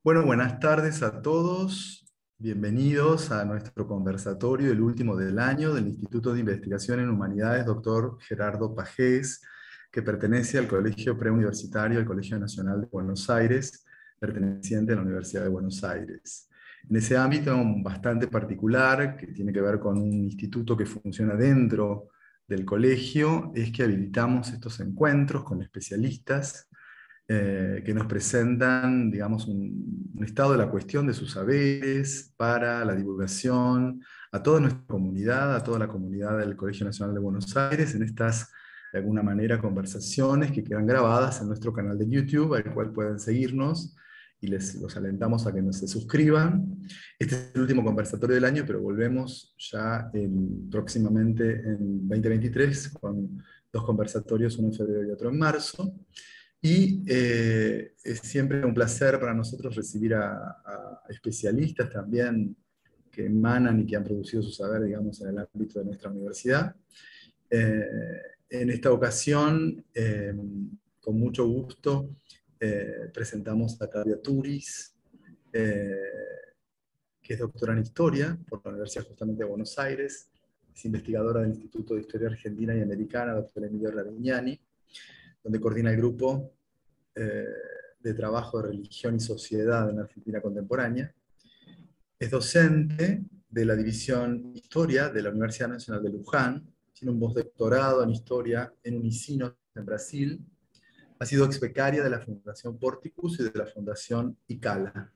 Bueno, buenas tardes a todos. Bienvenidos a nuestro conversatorio, el último del año, del Instituto de Investigación en Humanidades, doctor Gerardo Pajés, que pertenece al Colegio Preuniversitario del Colegio Nacional de Buenos Aires, perteneciente a la Universidad de Buenos Aires. En ese ámbito bastante particular, que tiene que ver con un instituto que funciona dentro del colegio, es que habilitamos estos encuentros con especialistas que nos presentan, digamos, un estado de la cuestión de sus saberes para la divulgación a toda nuestra comunidad, a toda la comunidad del Colegio Nacional de Buenos Aires, en estas, de alguna manera, conversaciones que quedan grabadas en nuestro canal de YouTube, al cual pueden seguirnos, y los alentamos a que se suscriban. Este es el último conversatorio del año, pero volvemos ya próximamente en 2023 con dos conversatorios, uno en febrero y otro en marzo. Y es siempre un placer para nosotros recibir a especialistas también que emanan y que han producido su saber, digamos, en el ámbito de nuestra universidad. Eh, en esta ocasión, con mucho gusto, presentamos a Claudia Turis, eh, que es doctora en Historia por la Universidad justamente de Buenos Aires, es investigadora del Instituto de Historia Argentina y Americana, doctor Emilio Ravignani, donde coordina el grupo eh, de trabajo de religión y sociedad en la Argentina contemporánea. Es docente de la División Historia de la Universidad Nacional de Luján, tiene un postdoctorado en Historia en Unicinos, en Brasil. Ha sido ex becaria de la Fundación Porticus y de la Fundación ICALA,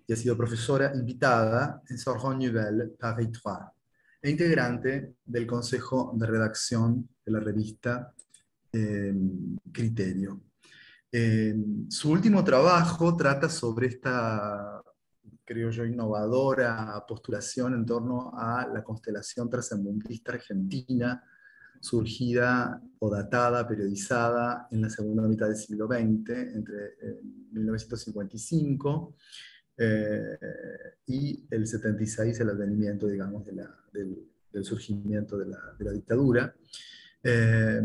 y ha sido profesora invitada en Sorbonne Nouvelle Paris 3, e integrante del Consejo de Redacción de la revista Criterio. Su último trabajo trata sobre esta, creo yo, innovadora postulación en torno a la constelación trascendentista argentina, surgida o datada, periodizada en la segunda mitad del siglo XX, entre 1955 y el 76, el advenimiento, digamos, del surgimiento de la dictadura. Eh,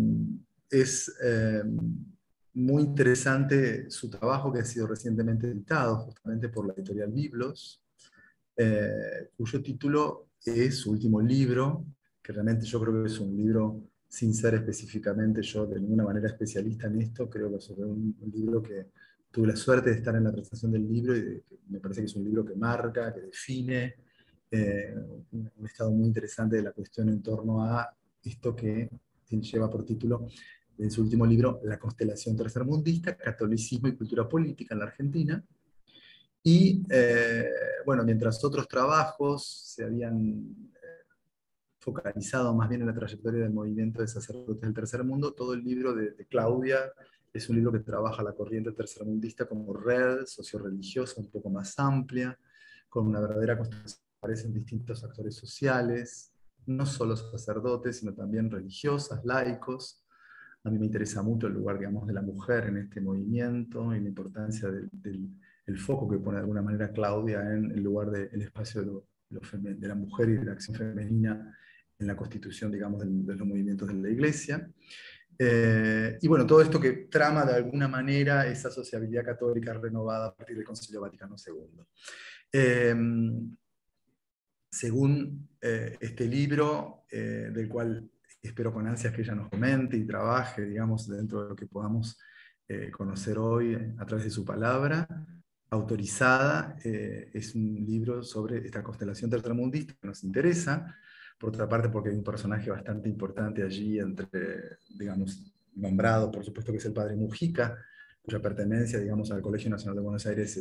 es muy interesante su trabajo, que ha sido recientemente editado justamente por la editorial Biblos, cuyo título es su último libro, que realmente yo creo que es un libro, sin ser específicamente yo de ninguna manera especialista en esto, creo que es un libro que tuve la suerte de estar en la presentación del libro, y me parece que es un libro que marca, que define eh, un estado muy interesante de la cuestión en torno a esto que lleva por título en su último libro, La constelación tercermundista, catolicismo y cultura política en la Argentina. Y bueno, mientras otros trabajos se habían focalizado más bien en la trayectoria del movimiento de sacerdotes del tercer mundo, todo el libro de Claudia es un libro que trabaja la corriente tercermundista como red socio-religiosa un poco más amplia, con una verdadera constelación que aparecen distintos actores sociales, no solo sacerdotes, sino también religiosas, laicos. A mí me interesa mucho el lugar, digamos, de la mujer en este movimiento y la importancia el foco que pone de alguna manera Claudia en el lugar del espacio de la mujer y de la acción femenina en la constitución, digamos, de los movimientos de la Iglesia. Y bueno, todo esto que trama de alguna manera esa sociabilidad católica renovada a partir del Concilio Vaticano II. Eh, Según este libro, del cual espero con ansias que ella nos comente y trabaje, digamos, dentro de lo que podamos conocer hoy a través de su palabra, autorizada, es un libro sobre esta constelación tercermundista que nos interesa, por otra parte porque hay un personaje bastante importante allí, digamos, nombrado, por supuesto que es el padre Mujica, cuya pertenencia, digamos, al Colegio Nacional de Buenos Aires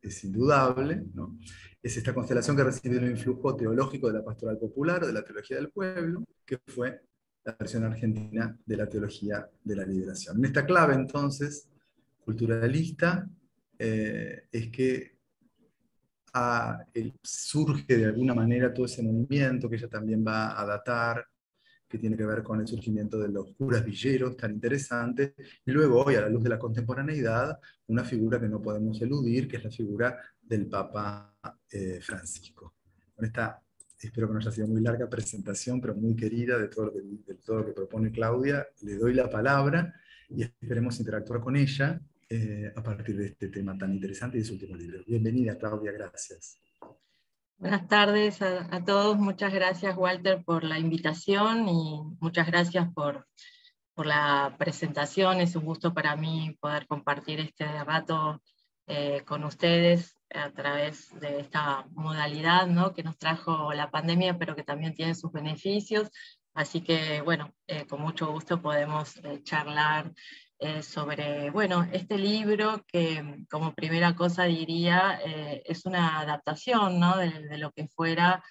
es indudable, ¿no? Es esta constelación que recibió un influjo teológico de la pastoral popular, de la teología del pueblo, que fue la versión argentina de la teología de la liberación. En esta clave, entonces, culturalista, es que surge de alguna manera todo ese movimiento que ella también va a datar, que tiene que ver con el surgimiento de los curas villeros tan interesantes, y luego hoy, a la luz de la contemporaneidad, una figura que no podemos eludir, que es la figura del Papa Francisco. Con esta, espero que no haya sido muy larga presentación, pero muy querida de todo lo que propone Claudia, le doy la palabra y esperemos interactuar con ella. a partir de este tema tan interesante y de su último libro. Bienvenida, Claudia, gracias. Buenas tardes a todos, muchas gracias Walter por la invitación y muchas gracias por la presentación. Es un gusto para mí poder compartir este rato con ustedes a través de esta modalidad, ¿no?, que nos trajo la pandemia, pero que también tiene sus beneficios. Así que, bueno, con mucho gusto podemos charlar sobre, bueno, este libro que, como primera cosa diría, es una adaptación, ¿no?, de lo que fuera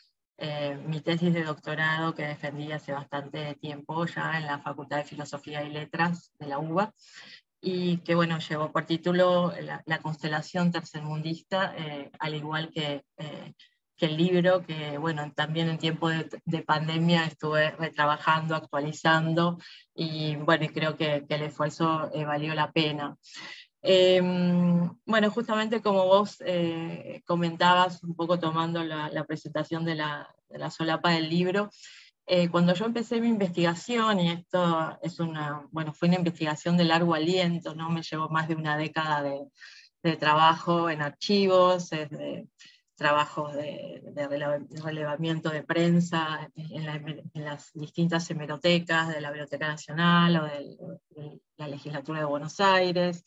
mi tesis de doctorado que defendí hace bastante tiempo ya en la Facultad de Filosofía y Letras de la UBA, y que, bueno, llevó por título La constelación tercermundista, al igual que el libro, que, bueno, también en tiempo de pandemia estuve retrabajando, actualizando, y bueno, y creo que el esfuerzo valió la pena. Bueno, justamente como vos comentabas, un poco tomando la presentación de la solapa del libro, cuando yo empecé mi investigación, y esto es bueno, fue una investigación de largo aliento, ¿no? Me llevó más de una década de trabajo en archivos, de trabajos de relevamiento de prensa en las distintas hemerotecas de la Biblioteca Nacional o de la Legislatura de Buenos Aires.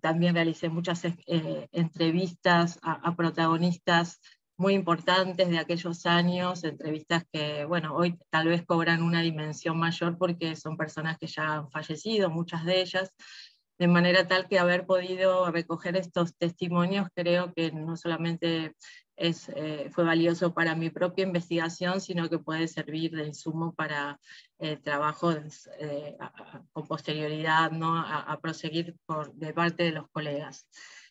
También realicé muchas entrevistas a protagonistas muy importantes de aquellos años, entrevistas que, bueno, hoy tal vez cobran una dimensión mayor porque son personas que ya han fallecido, muchas de ellas, de manera tal que haber podido recoger estos testimonios creo que no solamente fue valioso para mi propia investigación, sino que puede servir de insumo para trabajos con posterioridad, ¿no?, a proseguir de parte de los colegas.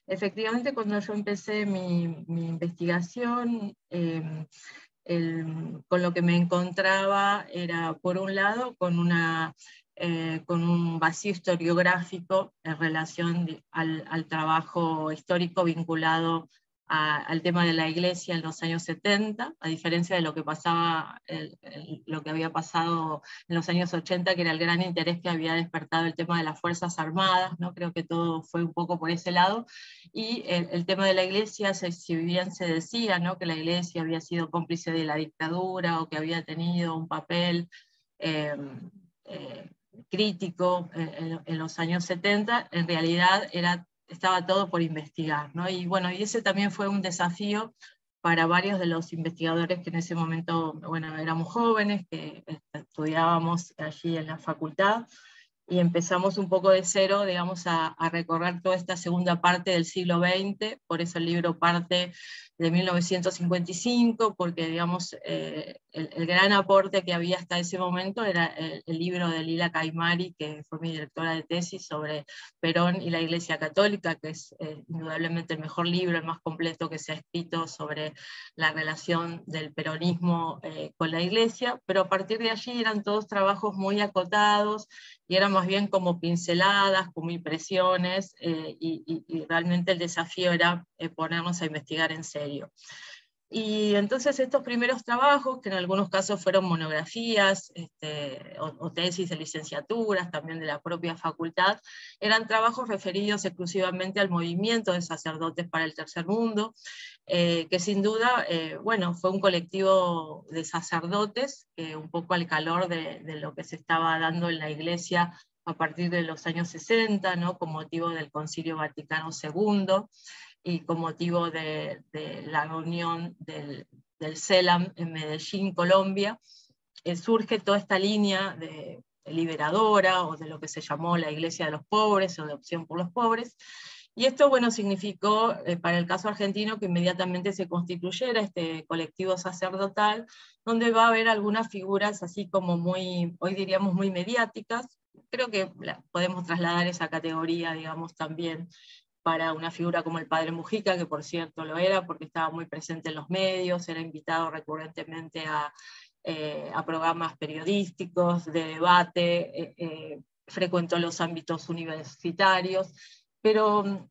Efectivamente, cuando yo empecé mi investigación, con lo que me encontraba era, por un lado, con un vacío historiográfico en relación al trabajo histórico vinculado al tema de la Iglesia en los años 70, a diferencia de lo que pasaba, lo que había pasado en los años 80, que era el gran interés que había despertado el tema de las Fuerzas Armadas, ¿no? Creo que todo fue un poco por ese lado, y el tema de la Iglesia, si bien se decía, ¿no?, que la Iglesia había sido cómplice de la dictadura o que había tenido un papel eh, eh, crítico en los años 70, en realidad estaba todo por investigar, ¿no? Y bueno, y ese también fue un desafío para varios de los investigadores que en ese momento, bueno, éramos jóvenes, que estudiábamos allí en la facultad, y empezamos un poco de cero, digamos, a recorrer toda esta segunda parte del siglo XX, por eso el libro parte de 1955, porque, digamos, el gran aporte que había hasta ese momento era el libro de Lila Caimari, que fue mi directora de tesis sobre Perón y la Iglesia Católica, que es indudablemente el mejor libro, el más completo que se ha escrito sobre la relación del peronismo con la Iglesia, pero a partir de allí eran todos trabajos muy acotados, y eran más bien como pinceladas, como impresiones, y realmente el desafío era ponernos a investigar en serio. Y entonces estos primeros trabajos, que en algunos casos fueron monografías o tesis de licenciaturas, también de la propia facultad, eran trabajos referidos exclusivamente al movimiento de sacerdotes para el tercer mundo, que sin duda, bueno, fue un colectivo de sacerdotes que un poco al calor de lo que se estaba dando en la Iglesia a partir de los años 60, ¿no?, con motivo del Concilio Vaticano II, y con motivo de la reunión del CELAM en Medellín, Colombia, surge toda esta línea de liberadora, o de lo que se llamó la Iglesia de los Pobres, o de Opción por los Pobres. Y esto, bueno, significó para el caso argentino que inmediatamente se constituyera este colectivo sacerdotal, donde va a haber algunas figuras así como muy, hoy diríamos muy mediáticas. Creo que podemos trasladar esa categoría, digamos, también para una figura como el padre Mujica, que por cierto lo era porque estaba muy presente en los medios, era invitado recurrentemente a programas periodísticos, de debate, frecuentó los ámbitos universitarios, pero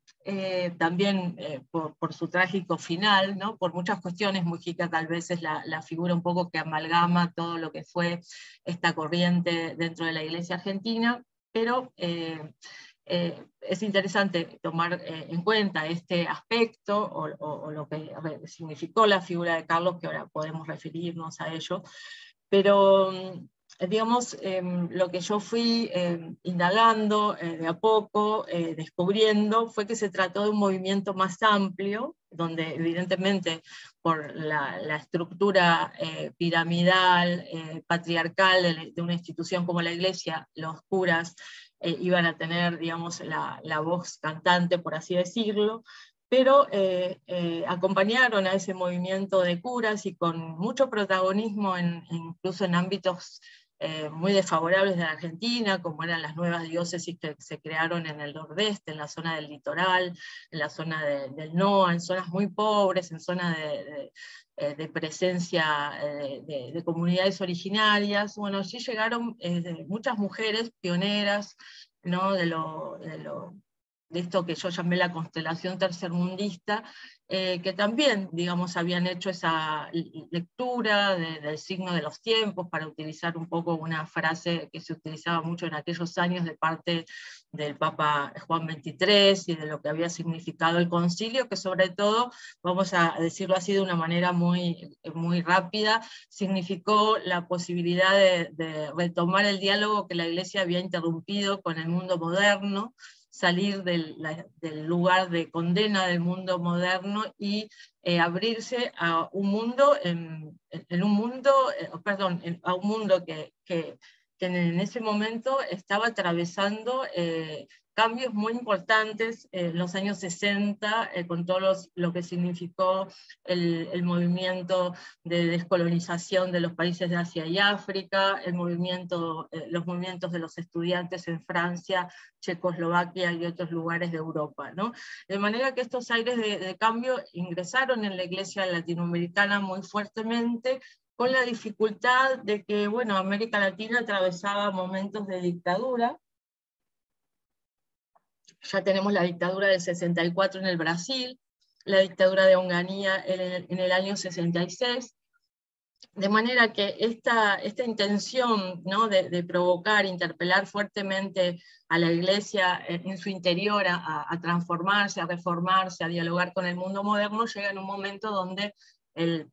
también por su trágico final, ¿no?, por muchas cuestiones. Mujica tal vez es la figura un poco que amalgama todo lo que fue esta corriente dentro de la Iglesia argentina, pero es interesante tomar en cuenta este aspecto o lo que significó la figura de Carlos, que ahora podemos referirnos a ello, pero digamos, lo que yo fui indagando de a poco, descubriendo, fue que se trató de un movimiento más amplio, donde evidentemente por la estructura piramidal, patriarcal de una institución como la Iglesia, los curas iban a tener, digamos, la voz cantante, por así decirlo, pero acompañaron a ese movimiento de curas y con mucho protagonismo, incluso en ámbitos muy desfavorables de la Argentina, como eran las nuevas diócesis que se crearon en el nordeste, en la zona del litoral, en la zona del NOA, en zonas muy pobres, en zonas de presencia de comunidades originarias. Bueno, allí llegaron muchas mujeres pioneras, ¿no? De esto que yo llamé la constelación tercermundista, que también, digamos, habían hecho esa lectura del signo de los tiempos, para utilizar un poco una frase que se utilizaba mucho en aquellos años de parte del Papa Juan XXIII, y de lo que había significado el concilio, que sobre todo, vamos a decirlo así de una manera muy, muy rápida, significó la posibilidad de retomar el diálogo que la Iglesia había interrumpido con el mundo moderno, salir del lugar de condena del mundo moderno y abrirse a un mundo, a un mundo que en ese momento estaba atravesando cambios muy importantes en los años 60, con todo lo que significó el movimiento de descolonización de los países de Asia y África, los movimientos de los estudiantes en Francia, Checoslovaquia y otros lugares de Europa, ¿no? De manera que estos aires de cambio ingresaron en la Iglesia latinoamericana muy fuertemente, con la dificultad de que, bueno, América Latina atravesaba momentos de dictadura. Ya tenemos la dictadura del 64 en el Brasil, la dictadura de Onganía en el año 66, de manera que esta intención, ¿no?, de provocar, interpelar fuertemente a la Iglesia en su interior a transformarse, a reformarse, a dialogar con el mundo moderno, llega en un momento donde el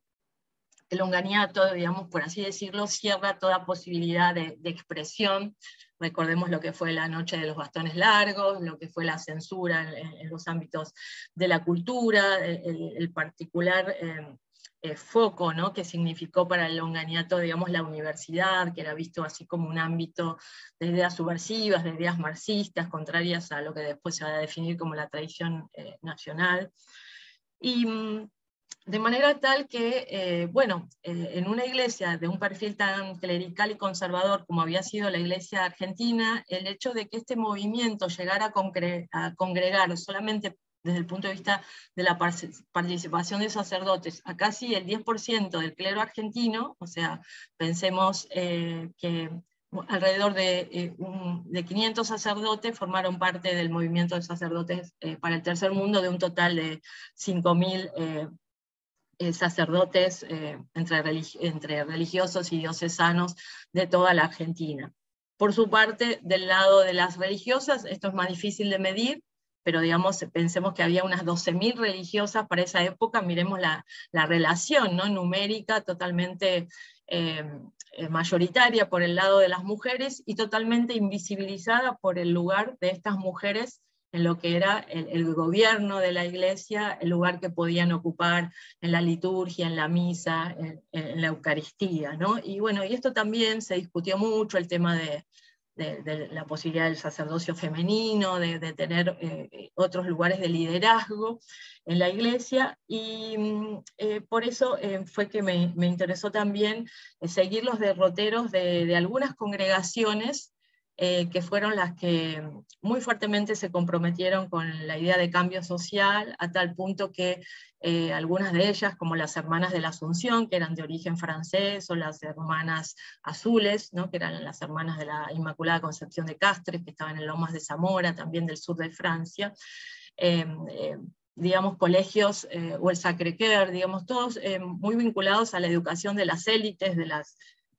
onganiato, digamos, por así decirlo, cierra toda posibilidad de expresión. Recordemos lo que fue la noche de los bastones largos, lo que fue la censura en los ámbitos de la cultura, el particular foco, ¿no?, que significó para el onganiato, digamos, la universidad, que era visto así como un ámbito de ideas subversivas, de ideas marxistas, contrarias a lo que después se va a definir como la tradición nacional. Y de manera tal que, en una iglesia de un perfil tan clerical y conservador como había sido la Iglesia argentina, el hecho de que este movimiento llegara a congregar solamente desde el punto de vista de la participación de sacerdotes a casi el 10% del clero argentino, o sea, pensemos que alrededor de 500 sacerdotes formaron parte del movimiento de sacerdotes para el tercer mundo, de un total de 5.000 sacerdotes entre religiosos y diocesanos de toda la Argentina. Por su parte, del lado de las religiosas, esto es más difícil de medir, pero digamos, pensemos que había unas 12.000 religiosas para esa época. Miremos la relación, ¿no?, numérica totalmente mayoritaria por el lado de las mujeres, y totalmente invisibilizada por el lugar de estas mujeres en lo que era el gobierno de la Iglesia, el lugar que podían ocupar en la liturgia, en la misa, en la Eucaristía, ¿no? Y bueno, y esto también se discutió mucho, el tema de la posibilidad del sacerdocio femenino, de tener otros lugares de liderazgo en la Iglesia, y por eso fue que me interesó también seguir los derroteros de algunas congregaciones que fueron las que muy fuertemente se comprometieron con la idea de cambio social, a tal punto que algunas de ellas, como las Hermanas de la Asunción, que eran de origen francés, o las Hermanas Azules, ¿no?, que eran las Hermanas de la Inmaculada Concepción de Castres, que estaban en Lomas de Zamora, también del sur de Francia, digamos, colegios, o el Sacré-Cœur, digamos, todos muy vinculados a la educación de las élites, de las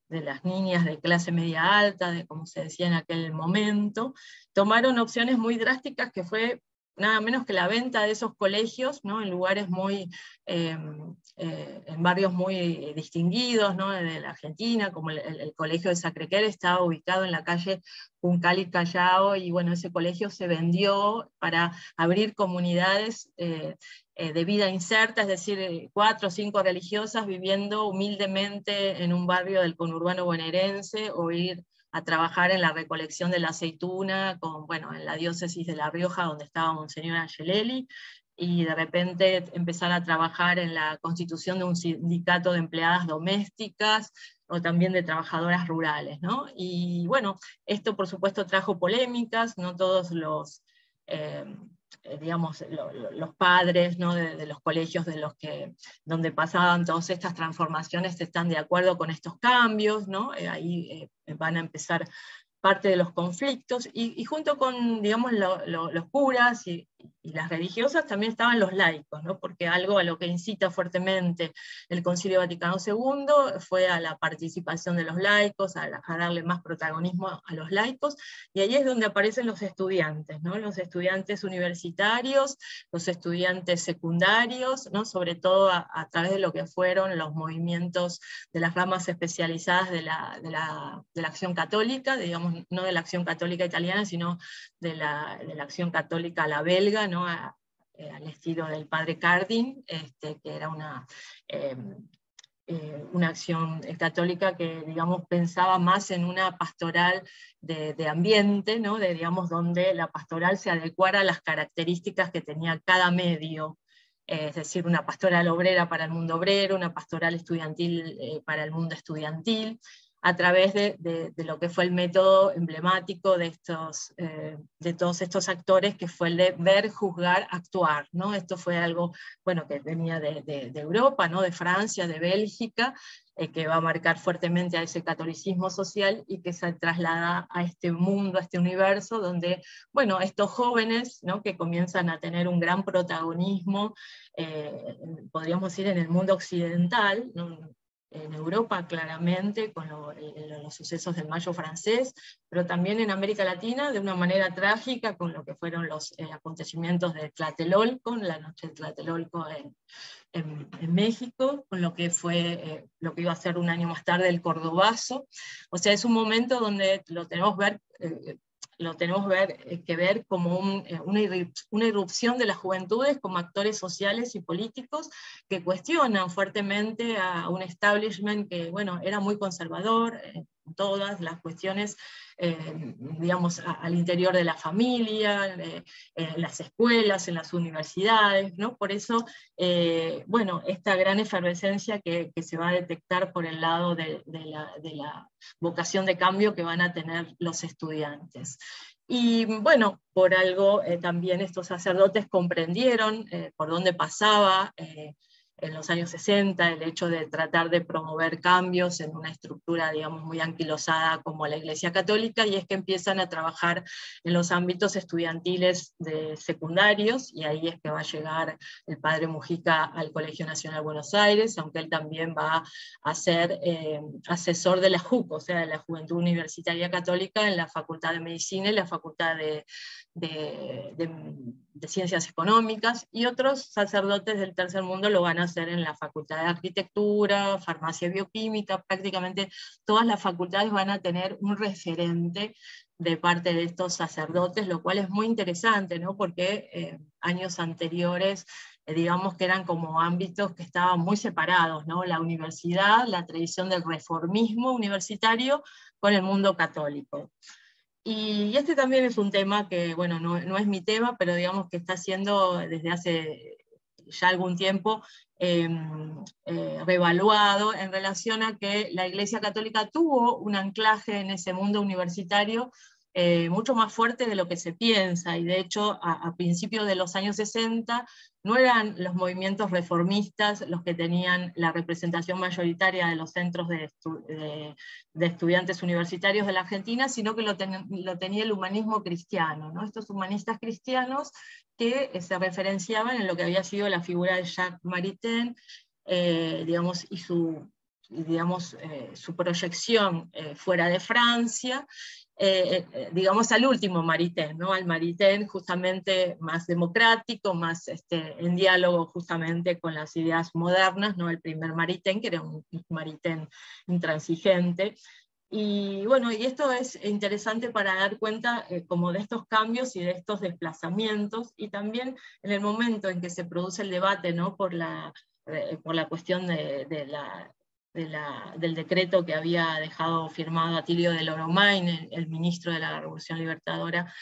de las niñas de clase media alta, de como se decía en aquel momento, tomaron opciones muy drásticas que fue nada menos que la venta de esos colegios, ¿no? En lugares muy, en barrios muy distinguidos, ¿no? De la Argentina, como el colegio de Sacré-Cœur estaba ubicado en la calle Juncal y Callao, y bueno, ese colegio se vendió para abrir comunidades de vida inserta, es decir, 4 o 5 religiosas viviendo humildemente en un barrio del conurbano bonaerense, o ir a trabajar en la recolección de la aceituna, bueno, en la diócesis de La Rioja, donde estaba Monseñor Angelelli, y de repente empezar a trabajar en la constitución de un sindicato de empleadas domésticas, o también de trabajadoras rurales, ¿no? Y bueno, esto por supuesto trajo polémicas, no todos los... digamos, los padres, ¿no? de los colegios donde pasaban todas estas transformaciones están de acuerdo con estos cambios, ¿no? Ahí van a empezar parte de los conflictos, y junto con, digamos, los curas y las religiosas también estaban los laicos, ¿no? Porque algo a lo que incita fuertemente el Concilio Vaticano II fue a la participación de los laicos, a darle más protagonismo a los laicos, y ahí es donde aparecen los estudiantes, ¿no? Los estudiantes universitarios, los estudiantes secundarios, ¿no? Sobre todo a través de lo que fueron los movimientos de las ramas especializadas de la acción católica, digamos, no de la acción católica italiana, sino de la acción católica a la belga, ¿no? Al estilo del padre Cardin, que era una acción católica que, digamos, pensaba más en una pastoral de ambiente, ¿no? Digamos, donde la pastoral se adecuara a las características que tenía cada medio, es decir, una pastoral obrera para el mundo obrero, una pastoral estudiantil para el mundo estudiantil, a través de lo que fue el método emblemático de todos estos actores, que fue el de ver, juzgar, actuar, ¿no? Esto fue algo, bueno, que venía de Europa, ¿no? De Francia, de Bélgica, que va a marcar fuertemente a ese catolicismo social, y que se traslada a este mundo, a este universo, donde, bueno, estos jóvenes, ¿no? Que comienzan a tener un gran protagonismo, podríamos decir, en el mundo occidental, ¿no? En Europa claramente, con los sucesos del Mayo francés, pero también en América Latina de una manera trágica, con lo que fueron los acontecimientos de Tlatelolco, la noche de Tlatelolco en México, con lo que fue lo que iba a ser un año más tarde el Cordobazo. O sea, es un momento donde lo tenemos que ver como una irrupción de las juventudes como actores sociales y políticos, que cuestionan fuertemente a un establishment que, bueno, era muy conservador en todas las cuestiones, digamos, al interior de la familia, en las escuelas, en las universidades, ¿no? Por eso, bueno, esta gran efervescencia que se va a detectar por el lado de la vocación de cambio que van a tener los estudiantes. Y bueno, por algo también estos sacerdotes comprendieron por dónde pasaba en los años 60 el hecho de tratar de promover cambios en una estructura, digamos, muy anquilosada como la Iglesia Católica, y es que empiezan a trabajar en los ámbitos estudiantiles de secundarios, y ahí es que va a llegar el padre Mujica al Colegio Nacional Buenos Aires, aunque él también va a ser asesor de la JUC, o sea, de la Juventud Universitaria Católica, en la Facultad de Medicina y la Facultad de Ciencias Económicas, y otros sacerdotes del tercer mundo lo van a hacer en la Facultad de Arquitectura, Farmacia Bioquímica. Prácticamente todas las facultades van a tener un referente de parte de estos sacerdotes, lo cual es muy interesante, ¿no? Porque años anteriores, digamos que eran como ámbitos que estaban muy separados, ¿no? La universidad, la tradición del reformismo universitario con el mundo católico. Y este también es un tema que, bueno, no es mi tema, pero digamos que está siendo desde hace ya algún tiempo revaluado en relación a que la Iglesia Católica tuvo un anclaje en ese mundo universitario mucho más fuerte de lo que se piensa, y de hecho a principios de los años 60 no eran los movimientos reformistas los que tenían la representación mayoritaria de los centros de estudiantes universitarios de la Argentina, sino que lo tenía el humanismo cristiano, ¿no? Estos humanistas cristianos que se referenciaban en lo que había sido la figura de Jacques Maritain, digamos, y su digamos, su proyección fuera de Francia, digamos al último Maritain, ¿no? Al Maritain justamente más democrático, más en diálogo justamente con las ideas modernas, ¿no? El primer Maritain, que era un Maritain intransigente. Y bueno, y esto es interesante para dar cuenta como de estos cambios y de estos desplazamientos, y también en el momento en que se produce el debate, ¿no? Por la cuestión del decreto que había dejado firmado Atilio de Loromain, el ministro de la Revolución Libertadora,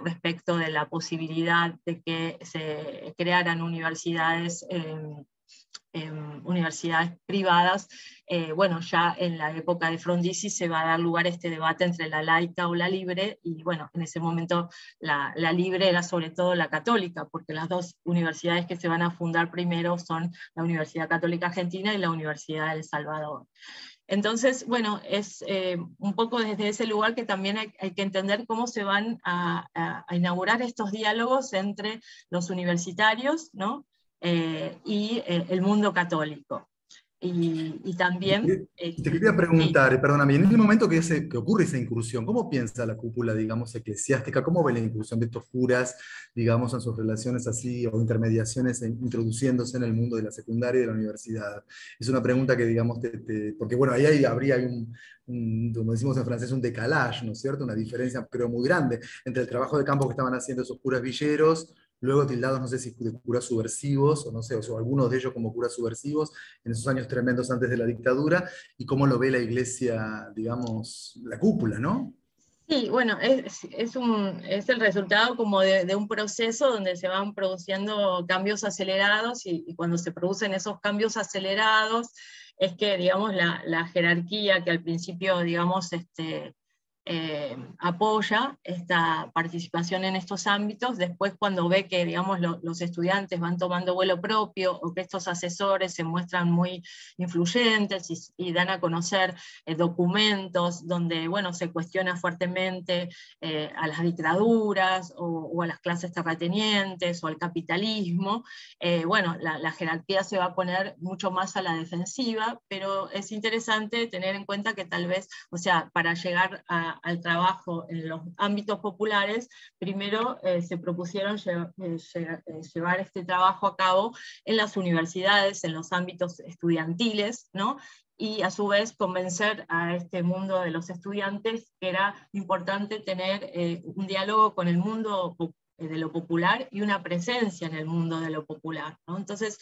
respecto de la posibilidad de que se crearan universidades universidades privadas. Bueno, ya en la época de Frondizi se va a dar lugar a este debate entre la laica o la libre, y bueno, en ese momento la libre era sobre todo la católica, porque las dos universidades que se van a fundar primero son la Universidad Católica Argentina y la Universidad de El Salvador. Entonces, bueno, es un poco desde ese lugar que también hay que entender cómo se van a inaugurar estos diálogos entre los universitarios, ¿no? Y el mundo católico. Y también... Te quería sí. preguntar, perdóname, en el momento que ocurre esa incursión, ¿cómo piensa la cúpula, digamos, eclesiástica? ¿Cómo ve la incursión de estos curas, digamos, en sus relaciones así, o intermediaciones, introduciéndose en el mundo de la secundaria y de la universidad? Es una pregunta que, digamos, porque bueno, ahí habría como decimos en francés, un decalage, ¿no es cierto? Una diferencia, creo, muy grande entre el trabajo de campo que estaban haciendo esos curas villeros, luego tildados, no sé si de curas subversivos, o no sé, o algunos de ellos como curas subversivos, en esos años tremendos antes de la dictadura, y cómo lo ve la iglesia, digamos, la cúpula, ¿no? Sí, bueno, es el resultado como de un proceso donde se van produciendo cambios acelerados, y cuando se producen esos cambios acelerados es que, digamos, la jerarquía que al principio, digamos, apoya esta participación en estos ámbitos, después cuando ve que, digamos, los estudiantes van tomando vuelo propio, o que estos asesores se muestran muy influyentes y dan a conocer documentos donde, bueno, se cuestiona fuertemente a las dictaduras o a las clases terratenientes o al capitalismo, bueno, la jerarquía se va a poner mucho más a la defensiva, pero es interesante tener en cuenta que tal vez, o sea, para llegar al trabajo en los ámbitos populares, primero se propusieron llevar este trabajo a cabo en las universidades, en los ámbitos estudiantiles, ¿no? Y a su vez convencer a este mundo de los estudiantes que era importante tener un diálogo con el mundo de lo popular y una presencia en el mundo de lo popular, ¿no? Entonces,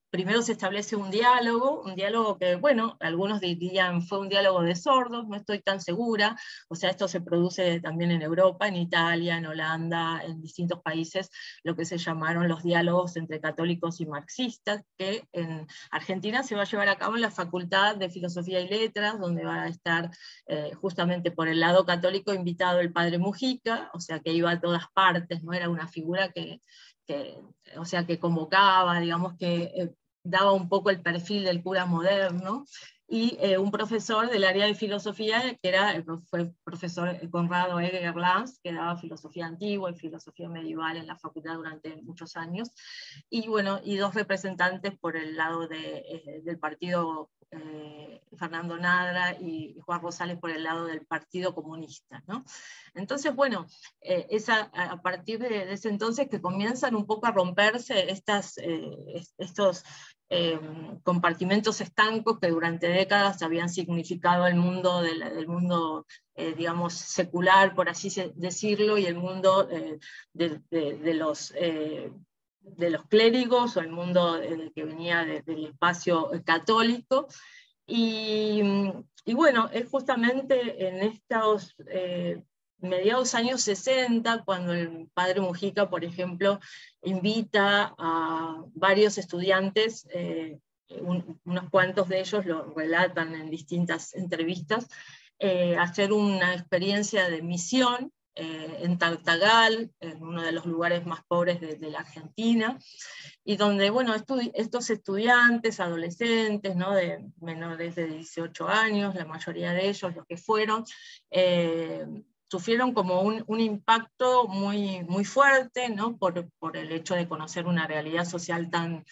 primero se establece un diálogo que, bueno, algunos dirían fue un diálogo de sordos, no estoy tan segura, o sea, esto se produce también en Europa, en Italia, en Holanda, en distintos países, lo que se llamaron los diálogos entre católicos y marxistas, que en Argentina se va a llevar a cabo en la Facultad de Filosofía y Letras, donde va a estar justamente por el lado católico invitado el padre Mujica, o sea, que iba a todas partes, ¿no? Era una figura o sea, que convocaba, digamos, que daba un poco el perfil del cura moderno, y un profesor del área de filosofía, que fue profesor Conrado Eger Lanz, que daba filosofía antigua y filosofía medieval en la facultad durante muchos años, y bueno, y dos representantes por el lado del partido, Fernando Nadra y Juan Rosales por el lado del Partido Comunista, ¿no? Entonces, bueno, es a partir de ese entonces que comienzan un poco a romperse estos compartimentos estancos que durante décadas habían significado el mundo del mundo, digamos, secular, por así decirlo, y el mundo de los clérigos, o el mundo que venía del espacio católico. Y, y bueno, es justamente en estos mediados años 60 cuando el padre Mujica, por ejemplo, invita a varios estudiantes, unos cuantos de ellos lo relatan en distintas entrevistas, a hacer una experiencia de misión en Tartagal, en uno de los lugares más pobres de la Argentina, y donde, bueno, estos estudiantes, adolescentes, ¿no? De menores de 18 años, la mayoría de ellos, los que fueron, sufrieron como un impacto muy, muy fuerte, ¿no? Por el hecho de conocer una realidad social tan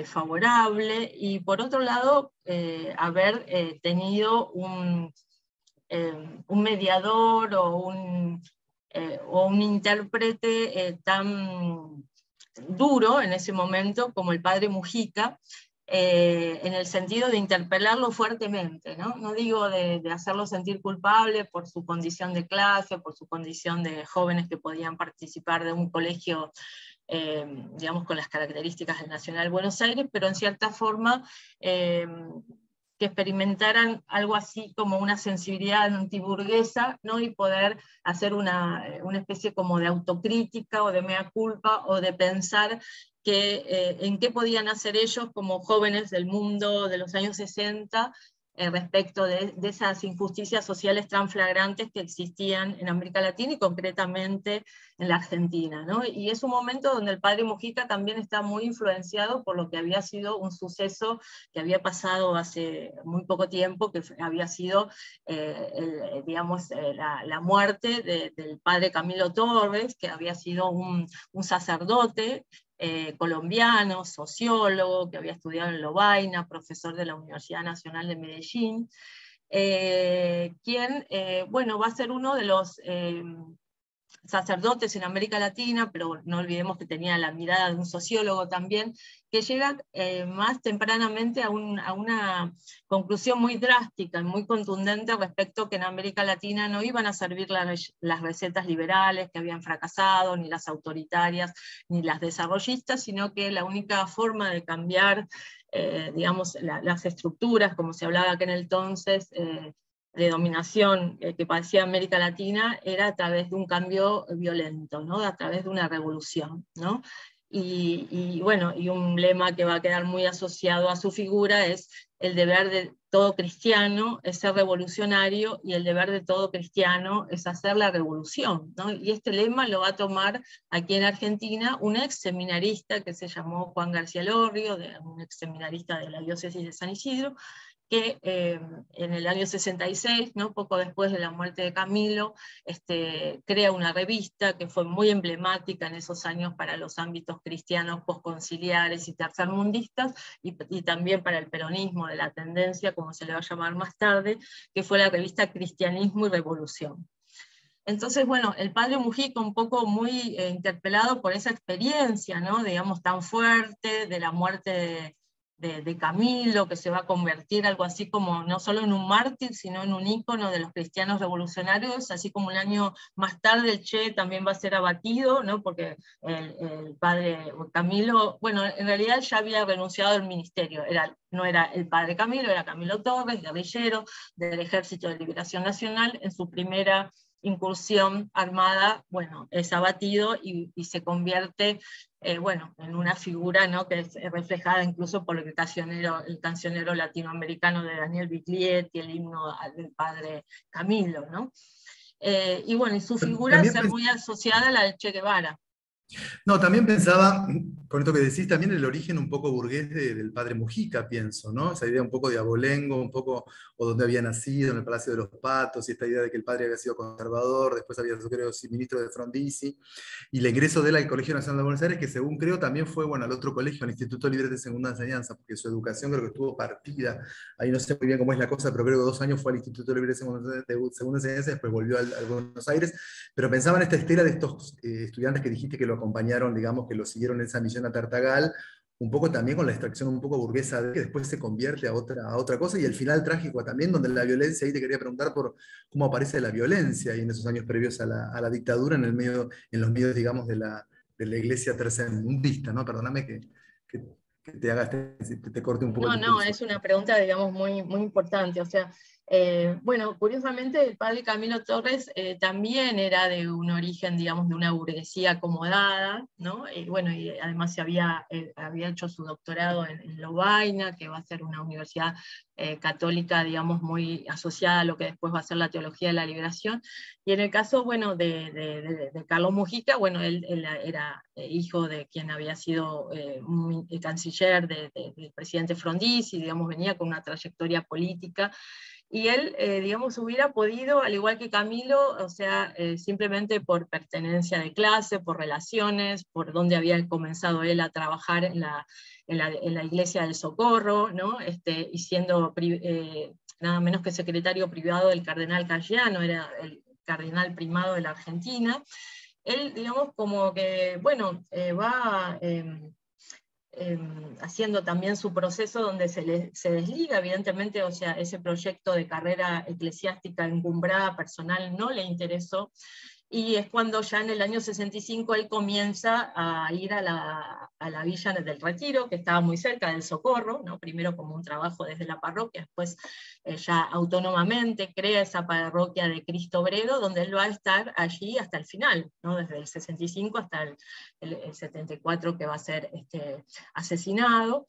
favorable, y por otro lado, haber tenido un mediador o un intérprete tan duro en ese momento como el padre Mujica, en el sentido de interpelarlo fuertemente, ¿no? No digo de hacerlo sentir culpable por su condición de clase, por su condición de jóvenes que podían participar de un colegio, digamos, con las características del Nacional Buenos Aires, pero en cierta forma que experimentaran algo así como una sensibilidad antiburguesa, ¿no? Y poder hacer una especie como de autocrítica o de mea culpa, o de pensar en qué podían hacer ellos como jóvenes del mundo de los años 60 respecto de esas injusticias sociales tan flagrantes que existían en América Latina y concretamente en la Argentina, ¿no? Y es un momento donde el padre Mujica también está muy influenciado por lo que había sido un suceso que había pasado hace muy poco tiempo, que había sido digamos, la muerte del padre Camilo Torres, que había sido un sacerdote colombiano, sociólogo, que había estudiado en Lovaina, profesor de la Universidad Nacional de Medellín, quien, bueno, va a ser uno de los sacerdotes en América Latina, pero no olvidemos que tenía la mirada de un sociólogo también, que llega más tempranamente a una conclusión muy drástica y muy contundente respecto que en América Latina no iban a servir las recetas liberales que habían fracasado, ni las autoritarias, ni las desarrollistas, sino que la única forma de cambiar digamos, las estructuras, como se hablaba aquel entonces, de dominación que padecía América Latina, era a través de un cambio violento, ¿no? A través de una revolución, ¿no? Bueno, y un lema que va a quedar muy asociado a su figura es: el deber de todo cristiano es ser revolucionario, y el deber de todo cristiano es hacer la revolución, ¿no? Y este lema lo va a tomar aquí en Argentina un ex seminarista que se llamó Juan García Lorrio, un ex seminarista de la diócesis de San Isidro, que en el año 66, ¿no? Poco después de la muerte de Camilo, crea una revista que fue muy emblemática en esos años para los ámbitos cristianos posconciliares y tercermundistas, y también para el peronismo de la tendencia, como se le va a llamar más tarde, que fue la revista Cristianismo y Revolución. Entonces, bueno, el padre Mujica, un poco muy interpelado por esa experiencia, ¿no? Digamos, tan fuerte de la muerte de Camilo, que se va a convertir algo así como no solo en un mártir, sino en un ícono de los cristianos revolucionarios, así como un año más tarde el Che también va a ser abatido, ¿no? Porque el padre Camilo, bueno, en realidad ya había renunciado al ministerio, no era el padre Camilo, era Camilo Torres, guerrillero del Ejército de Liberación Nacional. En su primera incursión armada, bueno, es abatido y se convierte bueno, en una figura, ¿no? Que es reflejada incluso por el cancionero latinoamericano de Daniel Biglietti, el himno del padre Camilo, ¿no? Y bueno, y su figura También está muy asociada a la de Che Guevara. No, también pensaba, con esto que decís, también el origen un poco burgués del padre Mujica, pienso, ¿no? Esa idea un poco de abolengo, un poco, o donde había nacido, en el Palacio de los Patos, y esta idea de que el padre había sido conservador, después había sido, creo, ministro de Frondizi, y el ingreso de él al Colegio Nacional de Buenos Aires, que según creo también fue, bueno, al otro colegio, al Instituto Libre de Segunda Enseñanza, porque su educación creo que estuvo partida, ahí no sé muy bien cómo es la cosa, pero creo que 2 años fue al Instituto Libre de Segunda Enseñanza, después volvió al Buenos Aires, pero pensaba en esta estela de estos estudiantes que dijiste que lo acompañaron, digamos, que lo siguieron en esa misión a Tartagal, un poco también con la extracción un poco burguesa de que después se convierte a otra cosa, y el final trágico también, donde la violencia, ahí te quería preguntar por cómo aparece la violencia, y en esos años previos a la dictadura, en los medios, digamos, de la iglesia tercermundista, ¿no? Perdóname que te haga te corte un poco el No, no, discurso. es una pregunta, digamos, muy, muy importante. O sea, bueno, curiosamente el padre Camilo Torres también era de un origen, digamos, de una burguesía acomodada, ¿no? Y bueno, y además había hecho su doctorado en Lovaina, que va a ser una universidad católica, digamos, muy asociada a lo que después va a ser la teología de la liberación. Y en el caso, bueno, de Carlos Mujica, bueno, él era hijo de quien había sido canciller del presidente Frondizi, y digamos, venía con una trayectoria política, y él, digamos, hubiera podido, al igual que Camilo, o sea, simplemente por pertenencia de clase, por relaciones, por donde había comenzado él a trabajar en la Iglesia del Socorro, ¿no? Y siendo nada menos que secretario privado del cardenal Caggiano, era el cardenal primado de la Argentina. Él, digamos, como que, bueno, va haciendo también su proceso donde se desliga, evidentemente, o sea, ese proyecto de carrera eclesiástica encumbrada personal no le interesó, y es cuando ya en el año 65 él comienza a ir a la Villa del Retiro, que estaba muy cerca del Socorro, ¿no? Primero como un trabajo desde la parroquia, después ya autónomamente crea esa parroquia de Cristo Obrero, donde él va a estar allí hasta el final, ¿no? Desde el 65 hasta el 74, que va a ser asesinado.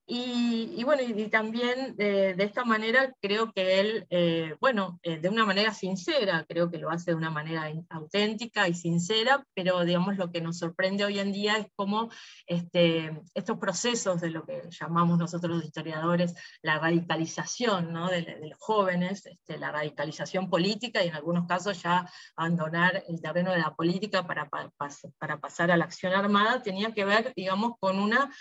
Y bueno, y también de esta manera creo que él, bueno, de una manera sincera, creo que lo hace de una manera auténtica y sincera, pero digamos lo que nos sorprende hoy en día es cómo estos procesos de lo que llamamos nosotros los historiadores la radicalización, ¿no? de los jóvenes, la radicalización política, y en algunos casos ya abandonar el terreno de la política para pasar a la acción armada, tenía que ver, digamos, con una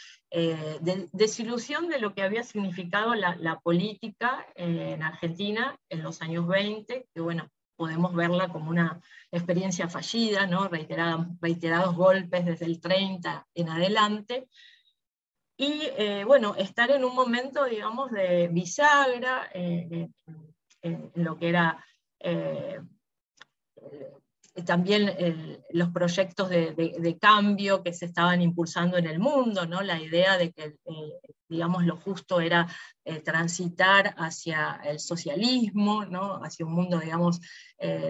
desilusión de lo que había significado la política en Argentina en los años 20, que bueno, podemos verla como una experiencia fallida, ¿no? Reiterados golpes desde el 30 en adelante, y bueno, estar en un momento, digamos, de bisagra en lo que era también los proyectos de cambio que se estaban impulsando en el mundo, ¿no? La idea de que, digamos, lo justo era transitar hacia el socialismo, ¿no? Hacia un mundo, digamos,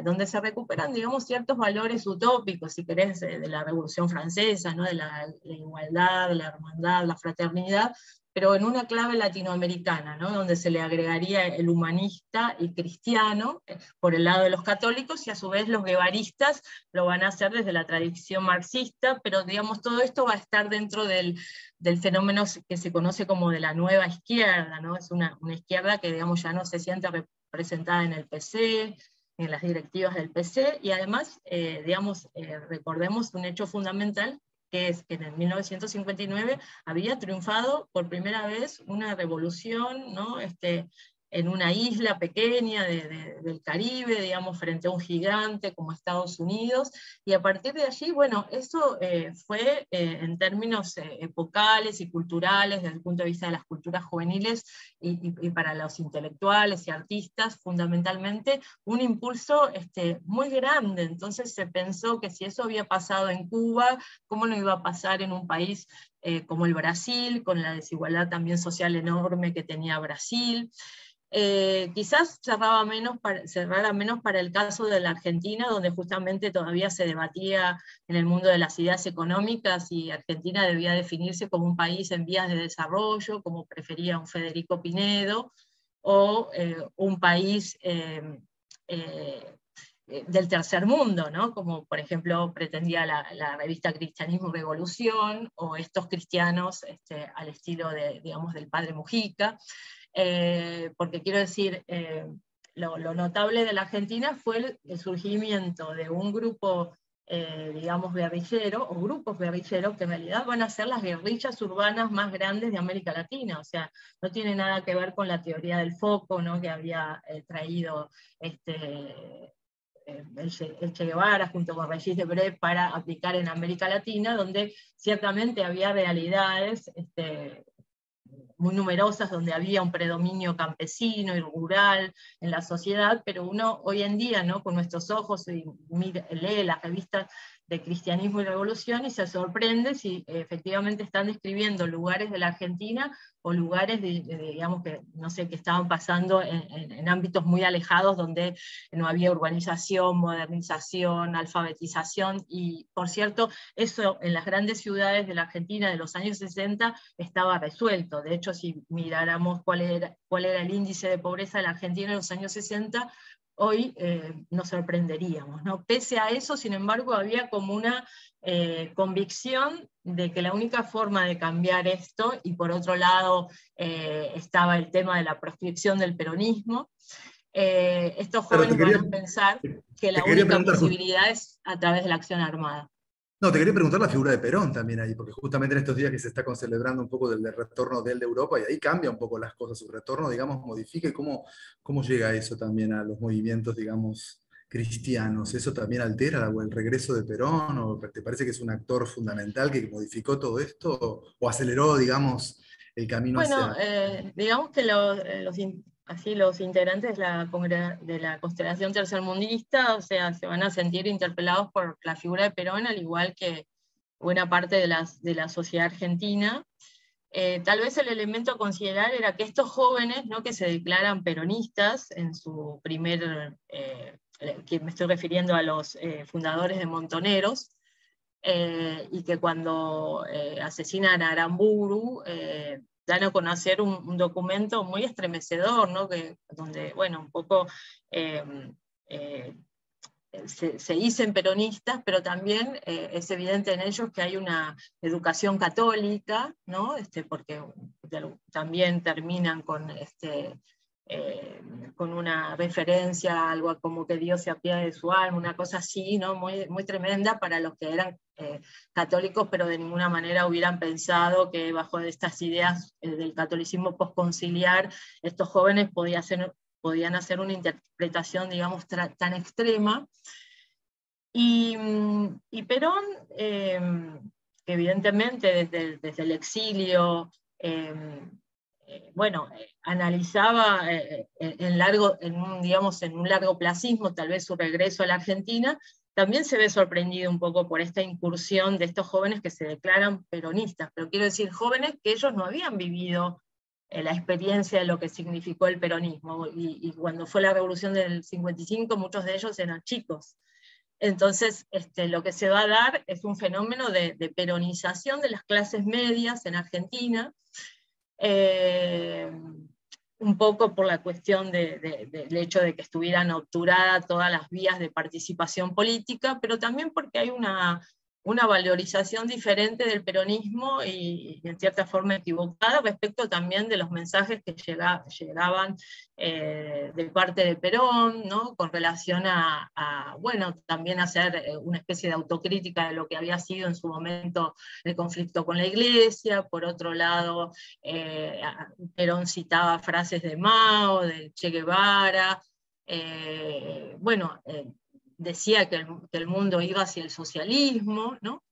donde se recuperan, digamos, ciertos valores utópicos, si querés, de la Revolución Francesa, ¿no? De la igualdad, la hermandad, la fraternidad, pero en una clave latinoamericana, ¿no? Donde se le agregaría el humanista y cristiano por el lado de los católicos, y a su vez los guevaristas lo van a hacer desde la tradición marxista, pero digamos todo esto va a estar dentro del fenómeno que se conoce como de la nueva izquierda, ¿no? Es una izquierda que, digamos, ya no se siente representada en el PC, en las directivas del PC, y además, digamos, recordemos un hecho fundamental, que es que en el 1959 había triunfado por primera vez una revolución, ¿no? En una isla pequeña del Caribe, digamos, frente a un gigante como Estados Unidos, y a partir de allí, bueno, eso fue en términos epocales y culturales, desde el punto de vista de las culturas juveniles y para los intelectuales y artistas, fundamentalmente, un impulso muy grande. Entonces se pensó que si eso había pasado en Cuba, ¿cómo no iba a pasar en un país como el Brasil, con la desigualdad también social enorme que tenía Brasil? Quizás cerrara menos para el caso de la Argentina, donde justamente todavía se debatía en el mundo de las ideas económicas si Argentina debía definirse como un país en vías de desarrollo, como prefería un Federico Pinedo, o un país del tercer mundo, ¿no? Como por ejemplo pretendía la revista Cristianismo y Revolución, o estos cristianos al estilo digamos, del padre Mujica. Porque quiero decir, lo notable de la Argentina fue el surgimiento de un grupo, digamos, guerrillero, o grupos guerrilleros, que en realidad van a ser las guerrillas urbanas más grandes de América Latina. O sea, no tiene nada que ver con la teoría del foco, ¿no? Que había traído el Che Guevara junto con Regis Debray para aplicar en América Latina, donde ciertamente había realidades muy numerosas, donde había un predominio campesino y rural en la sociedad, pero uno hoy en día, ¿no? Con nuestros ojos, lee las revistas de Cristianismo y Revolución y se sorprende si efectivamente están describiendo lugares de la Argentina o lugares, digamos, que no sé, que estaban pasando en ámbitos muy alejados, donde no había urbanización, modernización, alfabetización, y por cierto, eso en las grandes ciudades de la Argentina de los años 60 estaba resuelto. De hecho, si miráramos cuál era el índice de pobreza de la Argentina en los años 60, hoy nos sorprenderíamos, ¿no? Pese a eso, sin embargo, había como una convicción de que la única forma de cambiar esto, y por otro lado estaba el tema de la proscripción del peronismo, estos Pero jóvenes van a pensar que te la quería única preguntar, posibilidad es a través de la acción armada. no, te quería preguntar la figura de Perón también ahí, porque justamente en estos días que se está celebrando un poco del retorno de él de Europa, y ahí cambia un poco las cosas, su retorno, digamos, modifica, y cómo llega eso también a los movimientos, digamos, cristianos. ¿Eso también altera el regreso de Perón? ¿O te parece que es un actor fundamental que modificó todo esto? ¿O aceleró, digamos, el camino Bueno, hacia... digamos que así los integrantes de la constelación tercermundista, o sea, se van a sentir interpelados por la figura de Perón, al igual que buena parte de la sociedad argentina. Tal vez el elemento a considerar era que estos jóvenes, ¿no?, que se declaran peronistas en su que me estoy refiriendo a los fundadores de Montoneros, y que cuando asesinan a Aramburu, dan a conocer un documento muy estremecedor, ¿no?, donde, bueno, un poco eh, eh, se dicen peronistas, pero también es evidente en ellos que hay una educación católica, ¿no? Porque también terminan con una referencia a algo como que Dios se apiade de su alma, una cosa así, ¿no?, muy, muy tremenda para los que eran católicos, pero de ninguna manera hubieran pensado que bajo estas ideas del catolicismo postconciliar, estos jóvenes podían hacer una interpretación, digamos, tan extrema. Y Perón, evidentemente desde el exilio, bueno, analizaba digamos, en un largo placismo tal vez su regreso a la Argentina, también se ve sorprendido un poco por esta incursión de estos jóvenes que se declaran peronistas, pero quiero decir, jóvenes que ellos no habían vivido la experiencia de lo que significó el peronismo, y cuando fue la revolución del 55, muchos de ellos eran chicos. Entonces, lo que se va a dar es un fenómeno de peronización de las clases medias en Argentina, eh, un poco por la cuestión del hecho de que estuvieran obturadas todas las vías de participación política, pero también porque hay una valorización diferente del peronismo y en cierta forma equivocada respecto también de los mensajes que llegaban de parte de Perón, ¿no?, con relación bueno, también hacer una especie de autocrítica de lo que había sido en su momento el conflicto con la Iglesia. Por otro lado, Perón citaba frases de Mao, de Che Guevara, bueno, decía que el mundo iba hacia el socialismo, ¿no?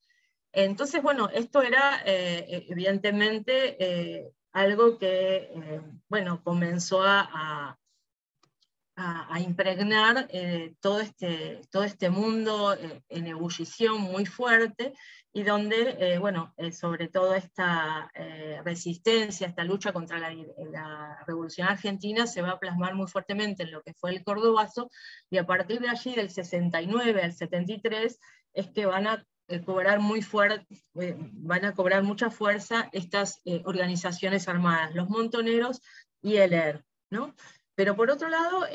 Entonces, bueno, esto era evidentemente algo que, bueno, comenzó a impregnar todo este mundo en ebullición muy fuerte, y donde, bueno, sobre todo esta resistencia, esta lucha contra la Revolución Argentina se va a plasmar muy fuertemente en lo que fue el Cordobazo, y a partir de allí, del 69 al 73, es que van a cobrar van a cobrar mucha fuerza estas organizaciones armadas, los Montoneros y el ERP, ¿no? Pero por otro lado,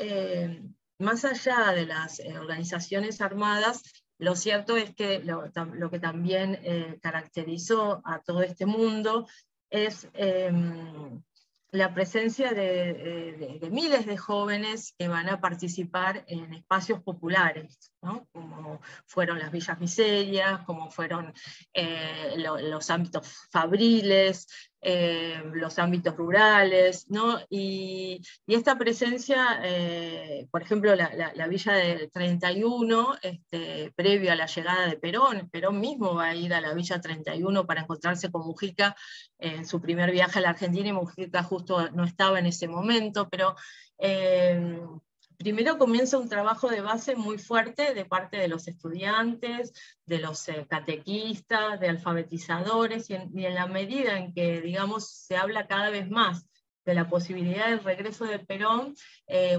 más allá de las organizaciones armadas, lo cierto es que lo que también caracterizó a todo este mundo es la presencia de miles de jóvenes que van a participar en espacios populares, ¿no?, como fueron las villas miserias, como fueron los ámbitos fabriles, los ámbitos rurales, ¿no? Y esta presencia, por ejemplo, la Villa del 31, previo a la llegada de Perón, Perón mismo va a ir a la Villa 31 para encontrarse con Mujica en su primer viaje a la Argentina, y Mujica justo no estaba en ese momento, pero primero comienza un trabajo de base muy fuerte de parte de los estudiantes, de los catequistas, de alfabetizadores, y en la medida en que, digamos, se habla cada vez más de la posibilidad del regreso de Perón,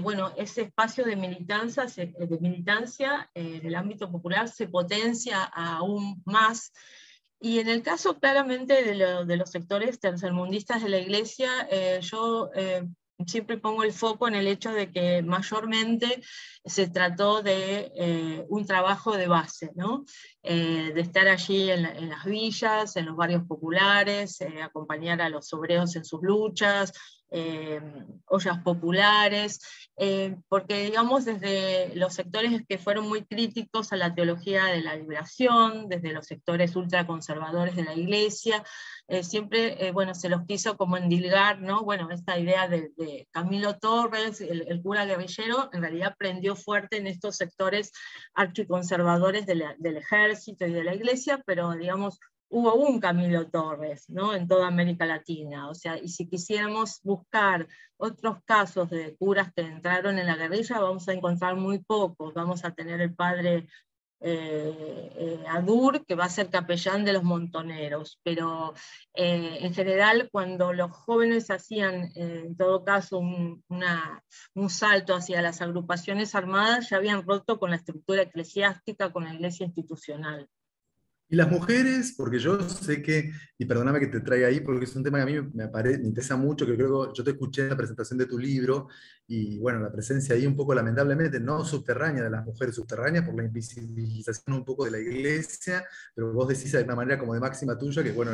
bueno, ese espacio de militancia en el ámbito popular se potencia aún más. Y en el caso claramente de los sectores tercermundistas de la Iglesia, yo siempre pongo el foco en el hecho de que mayormente se trató de un trabajo de base, ¿no? De estar allí en las villas, en los barrios populares, acompañar a los obreros en sus luchas, ollas populares, porque digamos desde los sectores que fueron muy críticos a la teología de la liberación, desde los sectores ultraconservadores de la Iglesia, siempre bueno, se los quiso como endilgar, ¿no? Bueno, esta idea de Camilo Torres, el cura guerrillero, en realidad prendió fuerte en estos sectores archiconservadores del ejército y de la Iglesia, pero digamos, hubo un Camilo Torres, ¿no? En toda América Latina. O sea, y si quisiéramos buscar otros casos de curas que entraron en la guerrilla, vamos a encontrar muy pocos. Vamos a tener el padre Adur, que va a ser capellán de los montoneros, pero en general cuando los jóvenes hacían en todo caso un salto hacia las agrupaciones armadas, ya habían roto con la estructura eclesiástica, con la iglesia institucional. Y las mujeres, porque yo sé que, y perdóname que te traiga ahí, porque es un tema que a mí me interesa mucho, que creo que yo te escuché en la presentación de tu libro, y bueno, la presencia ahí un poco lamentablemente no subterránea de las mujeres, subterráneas por la invisibilización un poco de la iglesia, pero vos decís de una manera como de máxima tuya, que bueno,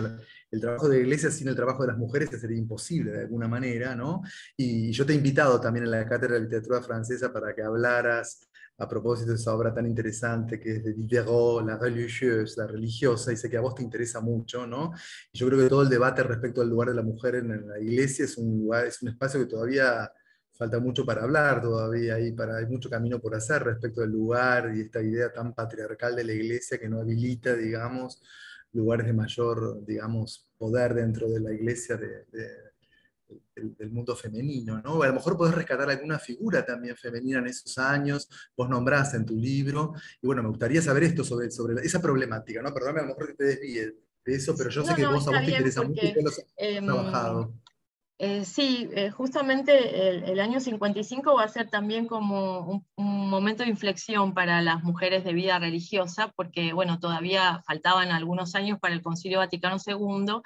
el trabajo de la iglesia sin el trabajo de las mujeres sería imposible de alguna manera, ¿no? Y yo te he invitado también en la Cátedra de Literatura Francesa para que hablaras a propósito de esa obra tan interesante que es de Diderot, La religieuse, la religiosa, y sé que a vos te interesa mucho, ¿no? Y yo creo que todo el debate respecto al lugar de la mujer en la iglesia es un lugar, es un espacio que todavía falta mucho para hablar, todavía hay mucho camino por hacer respecto del lugar y esta idea tan patriarcal de la iglesia que no habilita, digamos, lugares de mayor, digamos, poder dentro de la iglesia del mundo femenino, ¿no? A lo mejor podés rescatar alguna figura también femenina en esos años, vos nombrás en tu libro, y bueno, me gustaría saber esto sobre esa problemática, ¿no? Perdóname, a lo mejor que te desvíe de eso, pero yo sé No, que no, a está vos te bien interesa mucho y porque vos lo has trabajado. sí, justamente el año 55 va a ser también como un momento de inflexión para las mujeres de vida religiosa, porque bueno, todavía faltaban algunos años para el Concilio Vaticano II,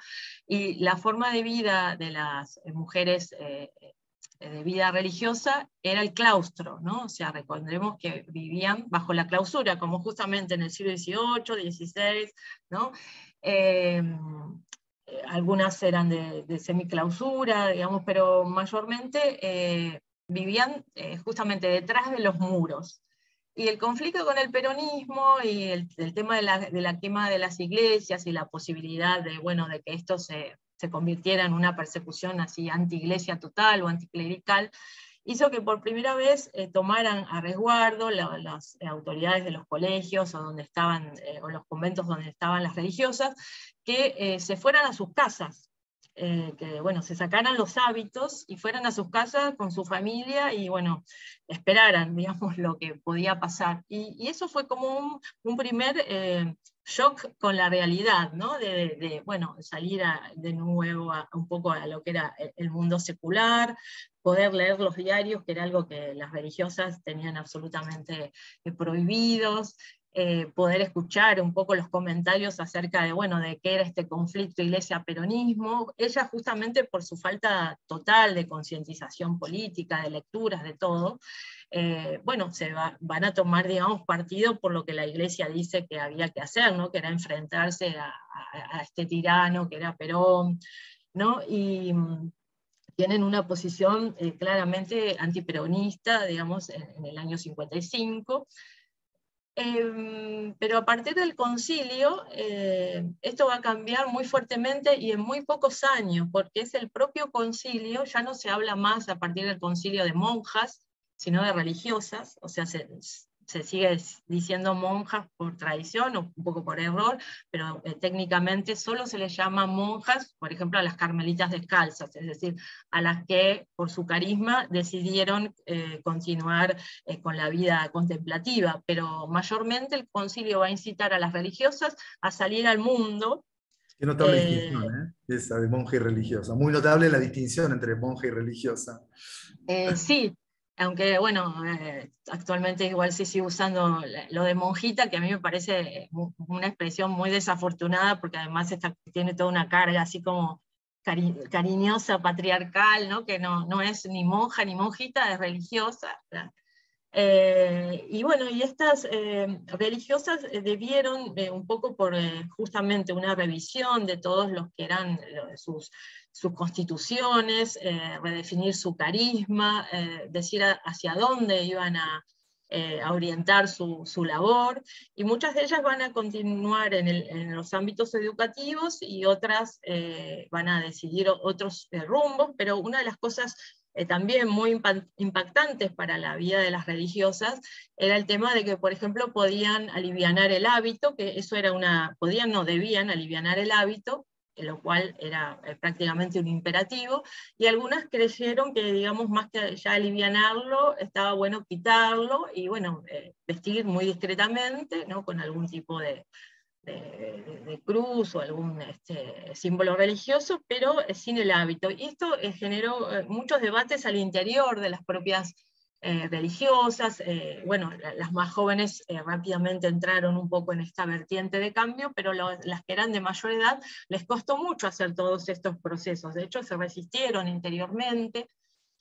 y la forma de vida de las mujeres de vida religiosa era el claustro, ¿no? O sea, recordemos que vivían bajo la clausura, como justamente en el siglo XVIII, XVI, ¿no? Eh, Algunas eran de semiclausura, digamos, pero mayormente vivían justamente detrás de los muros. Y el conflicto con el peronismo y el tema de la quema de las iglesias y la posibilidad de, bueno, de que esto se convirtiera en una persecución así anti-iglesia total o anticlerical, hizo que por primera vez tomaran a resguardo las autoridades de los colegios o, donde estaban, o los conventos donde estaban las religiosas, que se fueran a sus casas, que bueno, se sacaran los hábitos y fueran a sus casas con su familia y bueno, esperaran, digamos, lo que podía pasar. Y eso fue como un primer shock con la realidad, ¿no? Bueno, salir de nuevo un poco a lo que era el mundo secular, poder leer los diarios, que era algo que las religiosas tenían absolutamente prohibidos, poder escuchar un poco los comentarios acerca de, bueno, de qué era este conflicto iglesia-peronismo, ella justamente por su falta total de concientización política, de lecturas, de todo, bueno, van a tomar, digamos, partido por lo que la iglesia dice que había que hacer, ¿no? Que era enfrentarse a este tirano que era Perón, ¿no? Y tienen una posición claramente antiperonista, digamos, en el año 55. Pero a partir del concilio, esto va a cambiar muy fuertemente y en muy pocos años, porque es el propio concilio, ya no se habla más a partir del concilio de monjas, sino de religiosas, o sea, se sigue diciendo monjas por tradición o un poco por error, pero técnicamente solo se les llama monjas, por ejemplo, a las carmelitas descalzas, es decir, a las que por su carisma decidieron continuar con la vida contemplativa, pero mayormente el concilio va a incitar a las religiosas a salir al mundo. Qué notable distinción, ¿eh? Esa de monja y religiosa. Muy notable la distinción entre monja y religiosa. Sí, aunque bueno, actualmente igual se sigue usando lo de monjita, que a mí me parece una expresión muy desafortunada, porque además tiene toda una carga así como cariñosa, patriarcal, ¿no? Que no es ni monja ni monjita, es religiosa. Y bueno, y estas religiosas debieron, un poco por justamente una revisión de todos los que eran sus constituciones, redefinir su carisma, decir hacia dónde iban a orientar su labor, y muchas de ellas van a continuar en los ámbitos educativos y otras van a decidir otros rumbos, pero una de las cosas también muy impactantes para la vida de las religiosas era el tema de que, por ejemplo, podían alivianar el hábito, que eso era podían, no debían alivianar el hábito, lo cual era prácticamente un imperativo, y algunas creyeron que, digamos, más que ya alivianarlo, estaba bueno quitarlo, y bueno, vestir muy discretamente, ¿no? Con algún tipo de cruz o algún símbolo religioso, pero sin el hábito. Y esto generó muchos debates al interior de las propias religiosas. Bueno, las más jóvenes rápidamente entraron un poco en esta vertiente de cambio, pero las que eran de mayor edad les costó mucho hacer todos estos procesos. De hecho, se resistieron interiormente,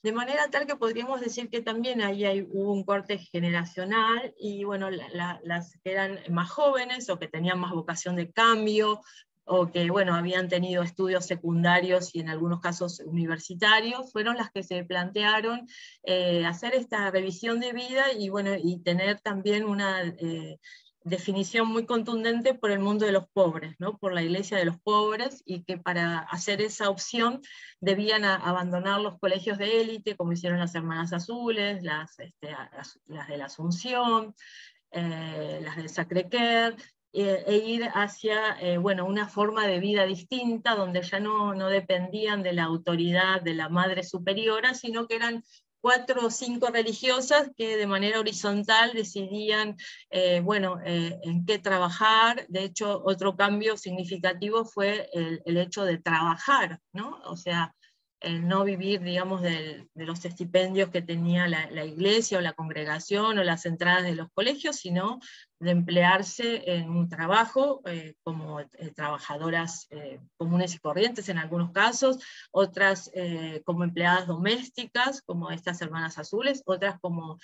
de manera tal que podríamos decir que también ahí hubo un corte generacional, y bueno, las que eran más jóvenes o que tenían más vocación de cambio, o que bueno, habían tenido estudios secundarios y en algunos casos universitarios, fueron las que se plantearon hacer esta revisión de vida, y bueno, y tener también una definición muy contundente por el mundo de los pobres, ¿no? Por la iglesia de los pobres, y que para hacer esa opción debían abandonar los colegios de élite, como hicieron las Hermanas Azules, las de la Asunción, las del Sacré-Cœur, e ir hacia bueno, una forma de vida distinta, donde ya no dependían de la autoridad de la madre superiora, sino que eran 4 o 5 religiosas que de manera horizontal decidían bueno, en qué trabajar. De hecho, otro cambio significativo fue el hecho de trabajar, ¿no? O sea, no vivir, digamos, de los estipendios que tenía la iglesia o la congregación o las entradas de los colegios, sino de emplearse en un trabajo como trabajadoras comunes y corrientes en algunos casos, otras como empleadas domésticas, como estas Hermanas Azules, otras como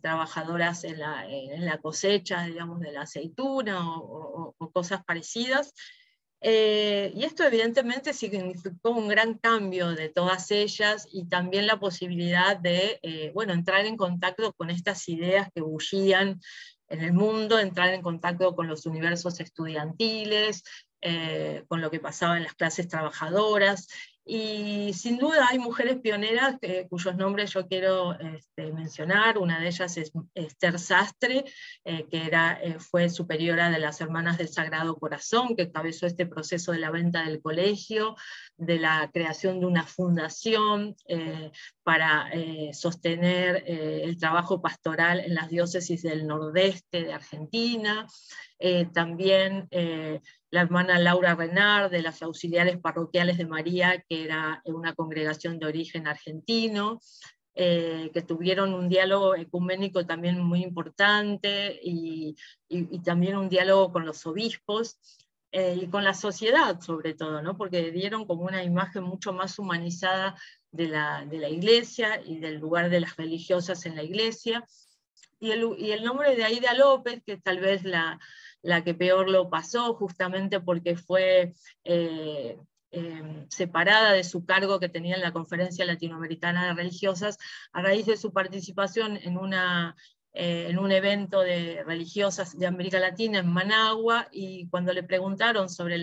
trabajadoras en la cosecha, digamos, de la aceituna o cosas parecidas. Y esto evidentemente significó un gran cambio de todas ellas, y también la posibilidad de bueno, entrar en contacto con estas ideas que bullían en el mundo, entrar en contacto con los universos estudiantiles, con lo que pasaba en las clases trabajadoras. Y sin duda hay mujeres pioneras cuyos nombres yo quiero mencionar. Una de ellas es Esther Sastre, que fue superiora de las Hermanas del Sagrado Corazón, que encabezó este proceso de la venta del colegio, de la creación de una fundación para sostener el trabajo pastoral en las diócesis del nordeste de Argentina. También la hermana Laura Renard, de las Auxiliares Parroquiales de María, que era una congregación de origen argentino, que tuvieron un diálogo ecuménico también muy importante, y también un diálogo con los obispos, y con la sociedad sobre todo, ¿no? Porque dieron como una imagen mucho más humanizada de la iglesia y del lugar de las religiosas en la iglesia. Y el nombre de Aída López, que tal vez la que peor lo pasó, justamente porque fue separada de su cargo que tenía en la Conferencia Latinoamericana de Religiosas, a raíz de su participación en un evento de religiosas de América Latina en Managua, y cuando le preguntaron sobre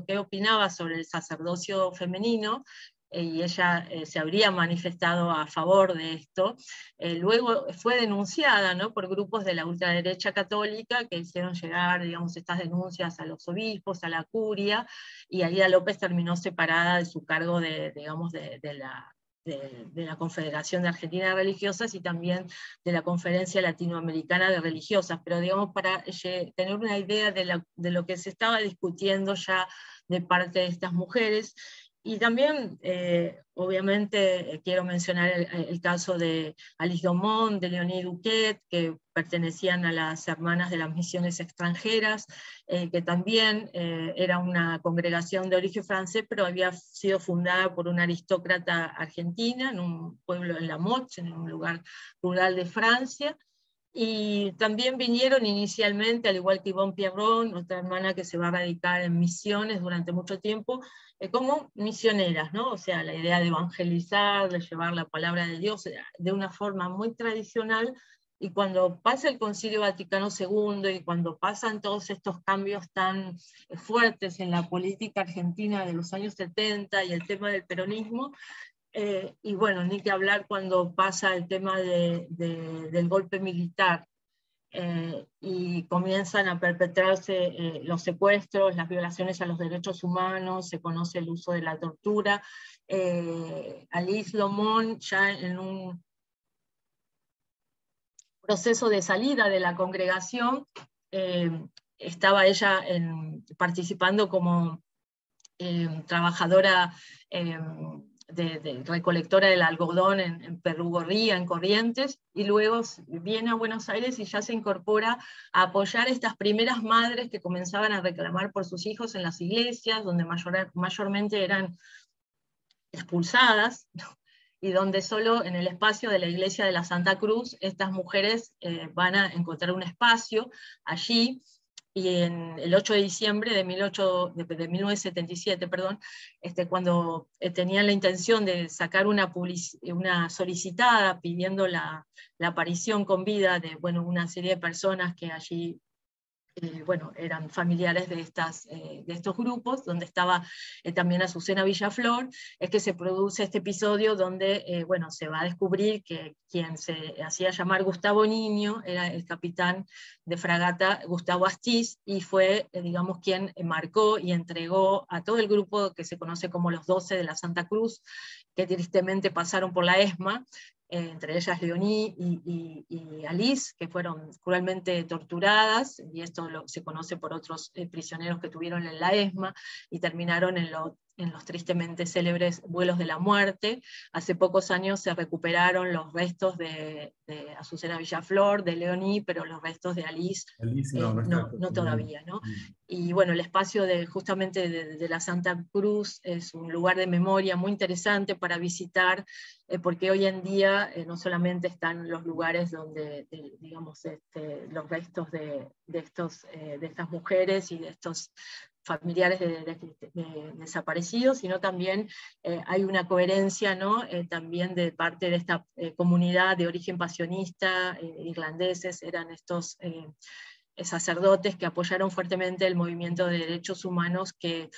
qué opinaba sobre el sacerdocio femenino, y ella se habría manifestado a favor de esto, luego fue denunciada, ¿no? Por grupos de la ultraderecha católica que hicieron llegar, digamos, estas denuncias a los obispos, a la curia, y Aída López terminó separada de su cargo digamos, de la Confederación de Argentina de Religiosas, y también de la Conferencia Latinoamericana de Religiosas. Pero digamos, para tener una idea de lo que se estaba discutiendo ya de parte de estas mujeres. Y también, obviamente, quiero mencionar el caso de Alice Domont, de Leonie Duquet, que pertenecían a las Hermanas de las Misiones Extranjeras, que también era una congregación de origen francés, pero había sido fundada por una aristócrata argentina, en un pueblo en La Motte, en un lugar rural de Francia. Y también vinieron inicialmente, al igual que Yvonne Pierron, otra hermana que se va a radicar en misiones durante mucho tiempo, como misioneras, ¿no? O sea, la idea de evangelizar, de llevar la palabra de Dios de una forma muy tradicional. Y cuando pasa el Concilio Vaticano II y cuando pasan todos estos cambios tan fuertes en la política argentina de los años 70 y el tema del peronismo, y bueno, ni que hablar cuando pasa el tema del golpe militar, y comienzan a perpetrarse los secuestros, las violaciones a los derechos humanos, se conoce el uso de la tortura. Alice Domont, ya en un proceso de salida de la congregación, estaba ella participando como trabajadora de recolectora del algodón en Perugorría, en Corrientes, y luego viene a Buenos Aires y ya se incorpora a apoyar estas primeras madres que comenzaban a reclamar por sus hijos en las iglesias, donde mayormente eran expulsadas, y donde solo en el espacio de la iglesia de la Santa Cruz estas mujeres van a encontrar un espacio allí. Y en el 8 de diciembre de 1977, perdón, cuando tenían la intención de sacar una solicitada pidiendo la aparición con vida de una serie de personas que allí eran familiares de estos grupos, donde estaba también Azucena Villaflor, es que se produce este episodio donde se va a descubrir que quien se hacía llamar Gustavo Niño era el capitán de fragata Gustavo Astiz, y fue, digamos, quien marcó y entregó a todo el grupo que se conoce como los 12 de la Santa Cruz, que tristemente pasaron por la ESMA, entre ellas Leonie y Alice, que fueron cruelmente torturadas, y esto se conoce por otros prisioneros que tuvieron en la ESMA, y terminaron en los tristemente célebres vuelos de la muerte. Hace pocos años se recuperaron los restos de Azucena Villaflor, de Leonie, pero los restos de Alice, Alice, no, no está no bien. todavía, ¿no? Y el espacio justamente de la Santa Cruz es un lugar de memoria muy interesante para visitar, porque hoy en día no solamente están los lugares donde, digamos, los restos de estas mujeres y de estos familiares de desaparecidos, sino también hay una coherencia, ¿no? También de parte de esta comunidad de origen pasionista, irlandeses, eran estos sacerdotes que apoyaron fuertemente el movimiento de derechos humanos, que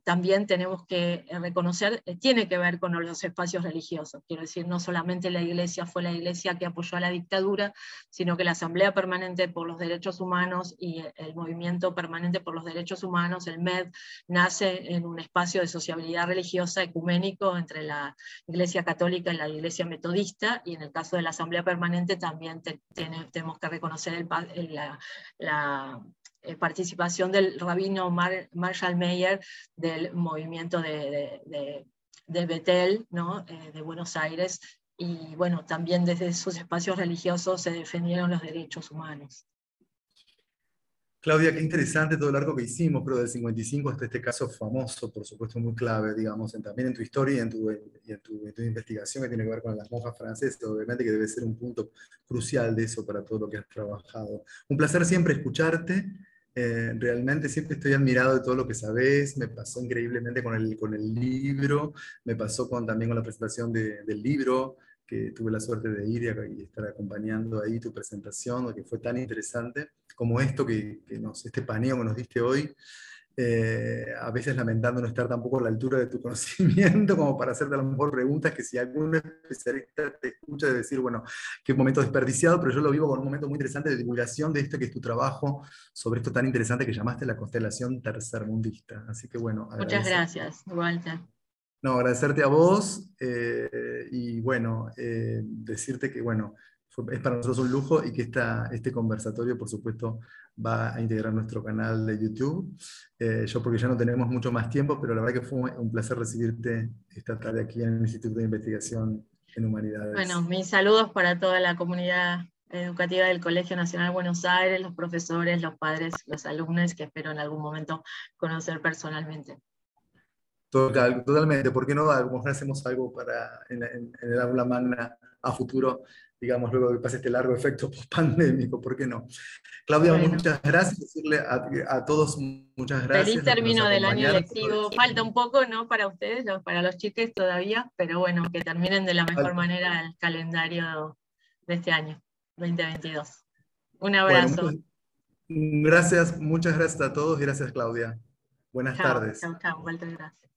también tenemos que reconocer, tiene que ver con los espacios religiosos. Quiero decir, no solamente la Iglesia fue la Iglesia que apoyó a la dictadura, sino que la Asamblea Permanente por los Derechos Humanos y el Movimiento Permanente por los Derechos Humanos, el MED, nace en un espacio de sociabilidad religiosa ecuménico entre la Iglesia Católica y la Iglesia Metodista, y en el caso de la Asamblea Permanente también tenemos que reconocer la participación del rabino Marshall Mayer del movimiento de Betel, ¿no? De Buenos Aires, y también desde sus espacios religiosos se defendieron los derechos humanos. Claudia, qué interesante todo el arco que hicimos, pero del 55 hasta este caso famoso, por supuesto muy clave, digamos, también en tu historia y en tu investigación, que tiene que ver con las monjas francesas, obviamente que debe ser un punto crucial de eso para todo lo que has trabajado. Un placer siempre escucharte, realmente siempre estoy admirado de todo lo que sabes, me pasó increíblemente con el libro, me pasó también con la presentación del libro, que tuve la suerte de ir y estar acompañando ahí tu presentación, que fue tan interesante como esto este paneo que nos diste hoy, a veces lamentando no estar tampoco a la altura de tu conocimiento como para hacerte a lo mejor preguntas que si algún especialista te escucha de decir, bueno, qué momento desperdiciado, pero yo lo vivo como un momento muy interesante de divulgación de esto que es tu trabajo sobre esto tan interesante que llamaste la constelación tercermundista. Así que bueno, Muchas agradecer. gracias, Walter. No, agradecerte a vos y bueno, decirte que bueno, es para nosotros un lujo y que este conversatorio, por supuesto, va a integrar nuestro canal de YouTube. Yo porque ya no tenemos mucho más tiempo, pero la verdad que fue un placer recibirte esta tarde aquí en el Instituto de Investigación en Bueno, Humanidades. mis saludos para toda la comunidad educativa del Colegio Nacional de Buenos Aires, los profesores, los padres, los alumnos, que espero en algún momento conocer personalmente. Totalmente, ¿por qué no? A lo mejor hacemos algo en el aula magna a futuro, digamos, luego que pase este largo efecto post-pandémico, ¿por qué no? Claudia, Bueno, muchas gracias, decirle a todos muchas feliz gracias, los que nos término del año acompañaron. lectivo. Falta un poco, ¿no? Para ustedes, para los chiques todavía, pero bueno, que terminen de la mejor manera el calendario de este año, 2022. Un Bueno, abrazo. muchas gracias a todos, gracias Claudia. Buenas Chao, tardes. chao, chao. Walter, gracias.